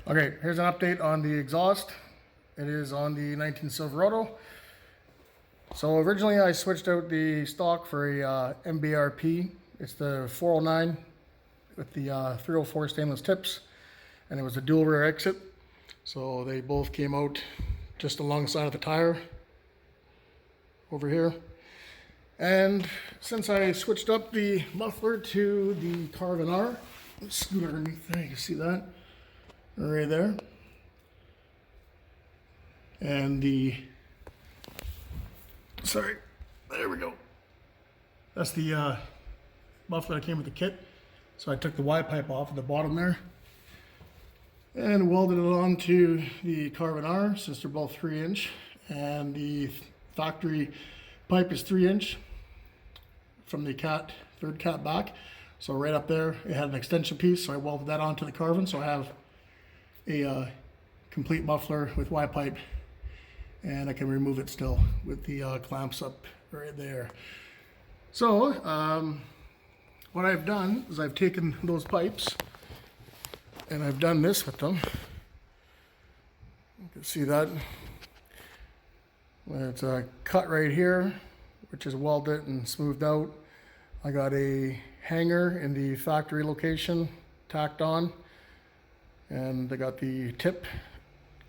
Okay, here's an update on the exhaust. It is on the 19 Silverado. So originally I switched out the stock for a MBRP. It's the 409 with the 304 stainless tips, and it was a dual rear exit. So they both came out just alongside of the tire over here. And since I switched up the muffler to the Carbon R, let's scoot underneath there, you can see that right there. And sorry, there we go. That's the muffler that came with the kit. So I took the Y pipe off at the bottom there and welded it onto the Carbon R, since they're both 3-inch, and the factory pipe is 3-inch from the third cat back. So right up there, it had an extension piece, so I welded that onto the Carbon. So I have a complete muffler with Y pipe, and I can remove it still with the clamps up right there. So what I've done is I've taken those pipes and I've done this with them. You can see that. It's a cut right here, which is welded and smoothed out. I got a hanger in the factory location tacked on, and I got the tip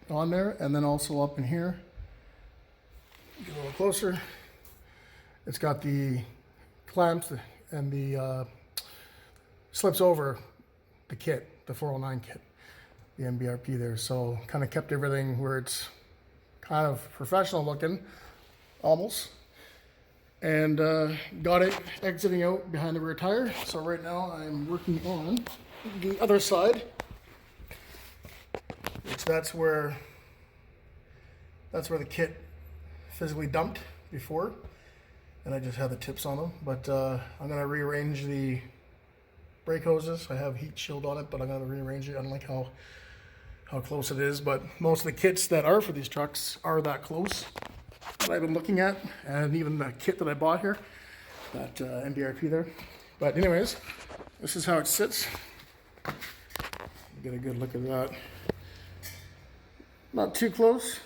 on there, and then also up in here, get a little closer, it's got the clamps and the slips over the kit, the 409 kit, the MBRP there. So kind of kept everything where it's kind of professional looking, almost. And got it exiting out behind the rear tire. So right now I'm working on the other side, which that's where the kit physically dumped before, and I just had the tips on them. But I'm gonna rearrange the brake hoses. I have heat shield on it, but I'm gonna rearrange it. I don't like how close it is, but most of the kits that are for these trucks are that close that I've been looking at, and even the kit that I bought here, that MBRP there. But anyways, this is how it sits. Get a good look at that. Not too close,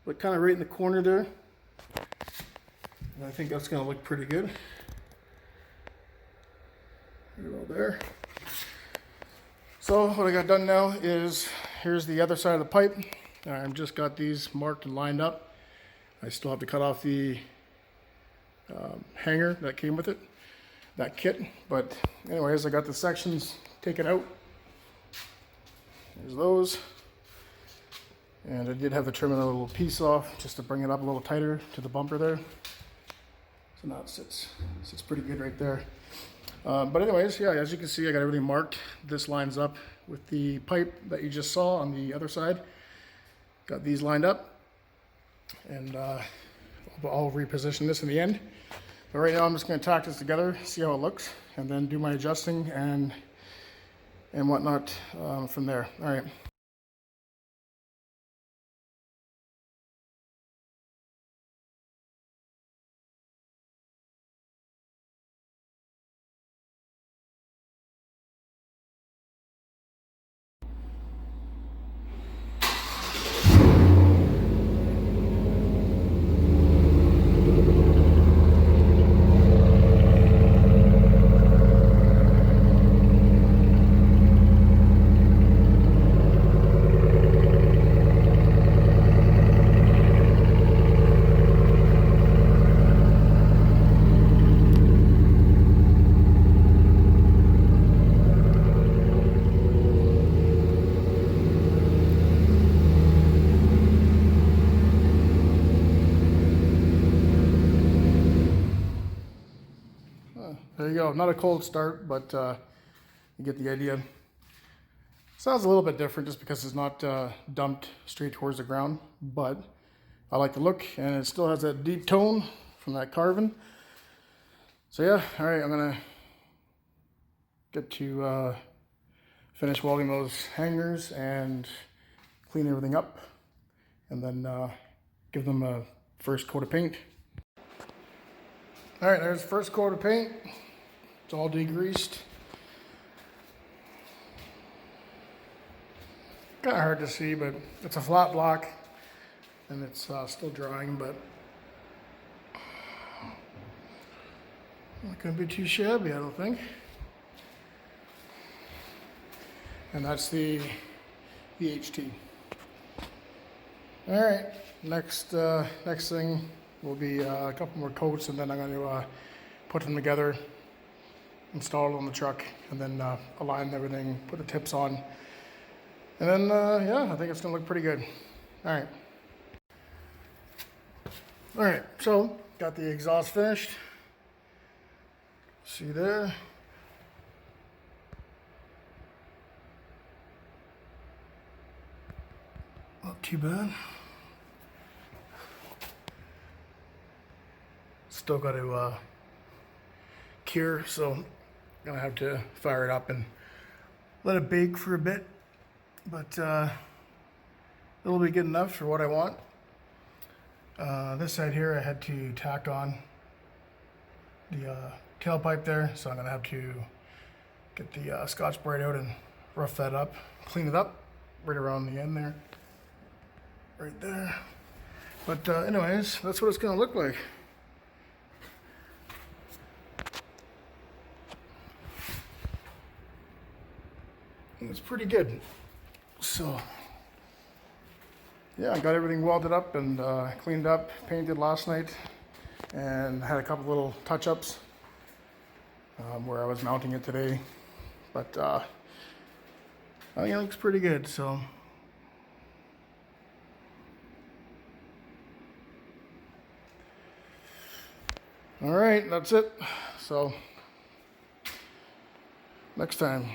but kind of right in the corner there. And I think that's going to look pretty good. There. So what I got done now is, here's the other side of the pipe. I've just got these marked and lined up. I still have to cut off the hanger that came with it, that kit. But anyways, I got the sections taken out. There's those. And I did have to trim another little piece off just to bring it up a little tighter to the bumper there. So now it sits pretty good right there. But anyways, yeah, as you can see, I got everything marked. This lines up with the pipe that you just saw on the other side. Got these lined up, and I'll reposition this in the end. But right now I'm just going to tack this together, see how it looks, and then do my adjusting and whatnot from there. All right. There you go. Not a cold start, but you get the idea. Sounds a little bit different just because it's not dumped straight towards the ground, but I like the look, and it still has that deep tone from that Carbon. So yeah, all right, I'm gonna get to finish welding those hangers and clean everything up, and then give them a first coat of paint. All right, there's the first coat of paint. It's all degreased. Kind of hard to see, but it's a flat block and it's still drying, but not gonna be too shabby, I don't think. And that's the A.D.H.D. All right, next thing will be a couple more coats, and then I'm going to put them together, install it on the truck, and then align everything, put the tips on, and then yeah, I think it's going to look pretty good. All right, so got the exhaust finished. See there. Not too bad. Still got to cure, so I'm gonna have to fire it up and let it bake for a bit, but it'll be good enough for what I want. This side here I had to tack on the tailpipe there, so I'm gonna have to get the Scotch-Brite out and rough that up, clean it up right around the end there. Right there. But anyways, that's what it's going to look like. And it's pretty good. So, yeah, I got everything welded up and cleaned up, painted last night, and had a couple little touch-ups where I was mounting it today. But I think it looks pretty good, so. All right, that's it. So, next time.